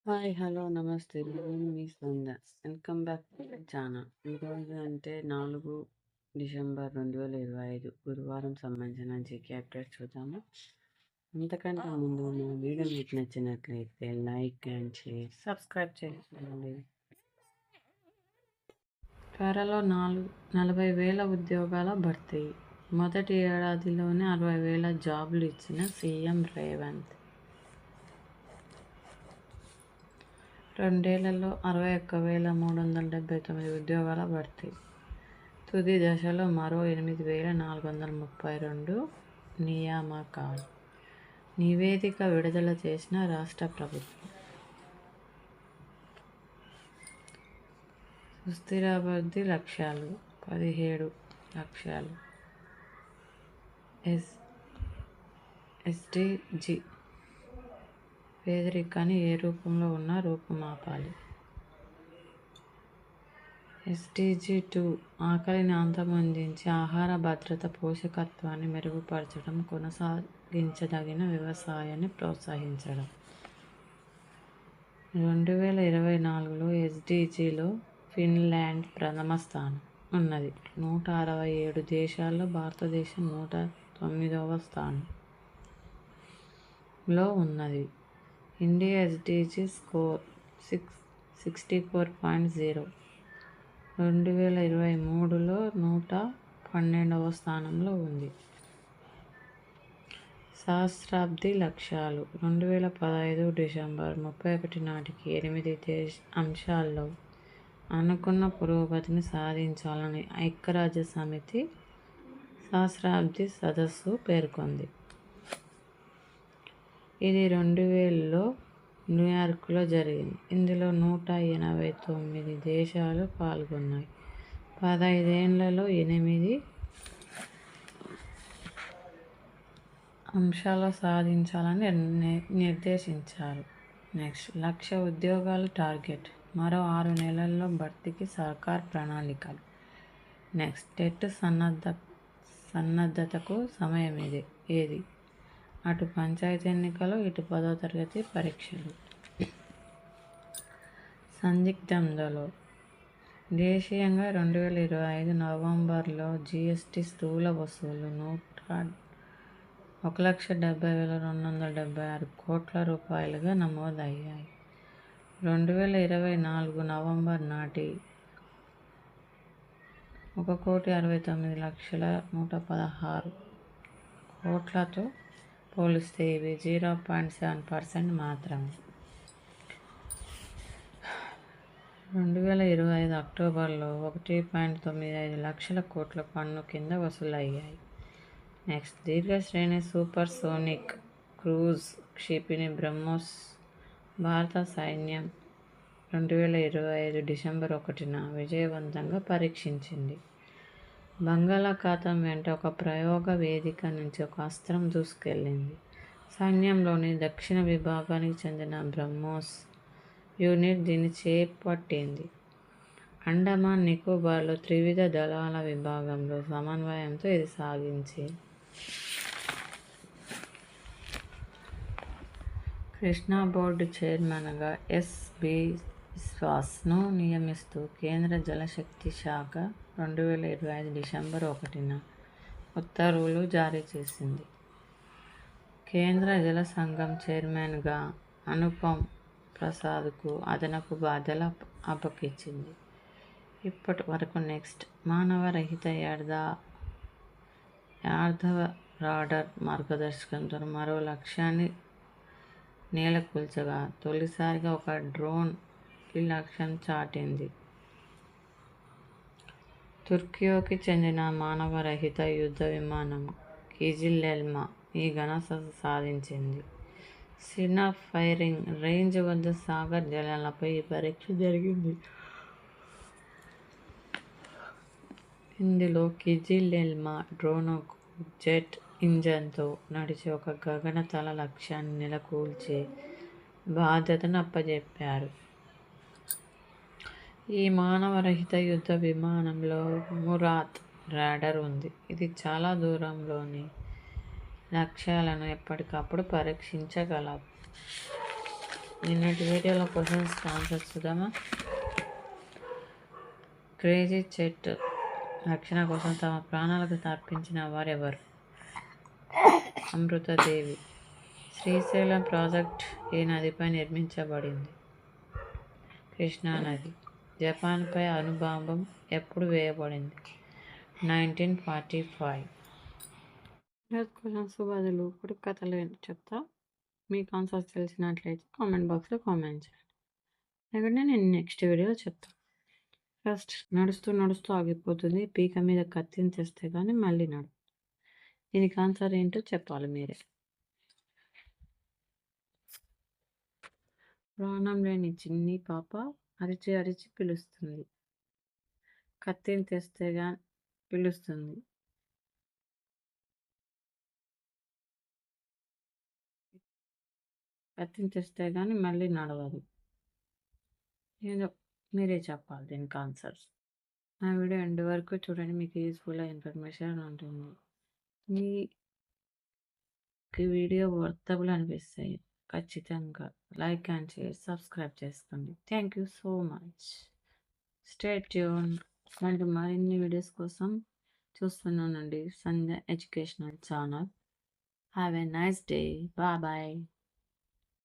Hi, hello, నమస్తే. నేను మీ Sandhya. Welcome back to my channel. ఈరోజు అంటే 4 డిసెంబర్ 2025 గురువారం సంబంధించిన జీకే అప్డేట్ చూద్దాము. అంతకంటే ముందు నా వీడియో మీకు నచ్చినట్లయితే లైక్ అండ్ షేర్, సబ్స్క్రైబ్ చేసుకోండి. త్వరలో 40,000 ఉద్యోగాల భర్తీ. మొదటి ఏడాదిలోనే 60,000 జాబులు ఇచ్చిన సీఎం రేవంత్. 2 ఏళ్లలో 61,379 ఉద్యోగాల భర్తీ. తుది దశలో మరో 8,432 నియామకాలు. నివేదిక విడుదల చేసిన రాష్ట్ర ప్రభుత్వం. సుస్థిరాభివృద్ధి లక్ష్యాలు 17 లక్ష్యాలు. ఎస్డీజీ పేదరికాన్ని ఏ రూపంలో ఉన్నా రూపుమాపాలి. ఎస్డీజీ 2 ఆకలిని అంతమొందించి ఆహార భద్రత, పోషకత్వాన్ని మెరుగుపరచడం, కొనసాగించదగిన వ్యవసాయాన్ని ప్రోత్సహించడం. 2024లో ఎస్డీజీలో ఫిన్లాండ్ ప్రథమ స్థానం ఉన్నది. 167 దేశాల్లో భారతదేశం 109వ స్థానంలో ఉన్నది. India SDG score 64.0. 2023లో 112వ స్థానంలో ఉంది. సహస్రాబ్ది లక్ష్యాలు 2015 డిసెంబర్ 31 నాటికి 8 అంశాల్లో అనుకున్న పురోగతిని సాధించాలని ఐక్యరాజ్యసమితి సహస్రాబ్ది సదస్సు పేర్కొంది. ఇది 2000లో న్యూయార్క్లో జరిగింది. ఇందులో 189 దేశాలు పాల్గొన్నాయి. 15 ఏళ్లలో 8 అంశాలు సాధించాలని నిర్దేశించారు. నెక్స్ట్, 1,00,000 ఉద్యోగాల టార్గెట్. మరో 6 నెలల్లో భర్తీకి సర్కార్ ప్రణాళికలు. నెక్స్ట్, టెట్ సన్నద్ధతకు సమయం ఏది? అటు పంచాయతీ ఎన్నికలు, ఇటు 10వ తరగతి పరీక్షలు. సందిగ్ధంలో దేశీయంగా 2025 నవంబర్లో జీఎస్టీ స్థూల వసూళ్లు 1,70,276 కోట్ల రూపాయలుగా నమోదయ్యాయి. 2024 నవంబర్ నాటి 1,69,116 కోట్లతో పోలిస్తే ఇవి 0.7% మాత్రమే. 2025 అక్టోబర్లో 1.95 లక్షల కోట్ల పన్ను కింద వసూలయ్యాయి. నెక్స్ట్, దీర్ఘశ్రేణి సూపర్ సోనిక్ క్రూజ్ క్షిపణి బ్రహ్మోస్ భారత సైన్యం 2025 డిసెంబర్ 1న విజయవంతంగా పరీక్షించింది. బంగాళాఖాతం వెంట ఒక ప్రయోగ వేదిక నుంచి ఒక అస్త్రం దూసుకెళ్లింది. సైన్యంలోని దక్షిణ విభాగానికి చెందిన బ్రహ్మోస్ యూనిట్ దీన్ని చేపట్టింది. అండమాన్ నికోబార్లో త్రివిధ దళాల విభాగంలో సమన్వయంతో ఇది సాగించి కృష్ణా బోర్డు చైర్మన్గా ఎస్.బి. బిస్వాస్ను నియమిస్తూ కేంద్ర జలశక్తి శాఖ 2025 డిసెంబర్ 1న ఉత్తర్వులు జారీ చేసింది. కేంద్ర జల సంఘం చైర్మన్గా అనుపమ్ ప్రసాద్కు అదనపు బాధ్యతలు అప్పగించింది. ఇప్పటి వరకు నెక్స్ట్, మానవరహిత యార్ధవ రాడార్ మార్గదర్శకంతో మరో లక్ష్యాన్ని నేలకూల్చగా తొలిసారిగా ఒక డ్రోన్ ఈ లక్ష్యం చాటింది. తుర్కియోకి చెందిన మానవరహిత యుద్ధ విమానం కిజిల్ ఎల్మా ఈ ఘనత సాధించింది. సినాప్ ఫైరింగ్ రేంజ్ వద్ద సాగర్ జలాలపై ఈ పరీక్ష జరిగింది. ఇందులో కిజిల్ ఎల్మా డ్రోన్కు జెట్ ఇంజన్తో నడిచే ఒక గగనతల లక్ష్యాన్ని నెలకూల్చే బాధ్యతను అప్పజెప్పారు. ఈ మానవరహిత యుద్ధ విమానంలో మురాత్ రాడార్ ఉంది. ఇది చాలా దూరంలోని లక్ష్యాలను ఎప్పటికప్పుడు పరీక్షించగలదు. నిన్నటి వీడియోలో క్వశ్చన్స్ ఆన్సర్స్ చూద్దామా? క్రేజీ చెట్టు రక్షణ కోసం తమ ప్రాణాలకు తర్పించిన వారెవరు? అమృతదేవి. శ్రీశైలం ప్రాజెక్ట్ ఏ నదిపై నిర్మించబడింది? కృష్ణానది. జపాన్పై అణుబాంబం ఎప్పుడు వేయబడింది? 1945. క్వశ్చన్స్ బదులు ఇప్పుడు కథలు చెప్తా. మీకు ఆన్సర్స్ తెలిసినట్లయితే కామెంట్ బాక్స్లో కామెంట్ చేయండి. లేకుంటే నేను నెక్స్ట్ వీడియోలో చెప్తాను. ఫస్ట్ నడుస్తూ నడుస్తూ ఆగిపోతుంది, పీక మీద కత్తిని తెస్తే కానీ మళ్ళీ నడు. దీనికి ఆన్సర్ ఏంటో చెప్పాలి మీరే. ప్రాణం లేని చిన్ని పాప అరిచి అరిచి పిలుస్తుంది, కత్తిని తెస్తే కానీ పిలుస్తుంది. కత్తిని తెస్తే కానీ మళ్ళీ నడవదు. ఏదో మీరే చెప్పాలి దీనికి ఆన్సర్స్. నా వీడియో ఎండ్ వరకు చూడండి, మీకు యూస్ఫుల్ ఇన్ఫర్మేషన్ ఉంటుంది. మీకు వీడియో వర్తబుల్ అనిపిస్తాయి ఖచ్చితంగా లైక్ అండ్ షేర్, సబ్స్క్రైబ్ చేసుకోండి. Thank you so much. Stay tune. మరిన్ని వీడియోస్ కోసం చూస్తున్నానండి Sandhya educational channel. Have a nice day. Bye bye.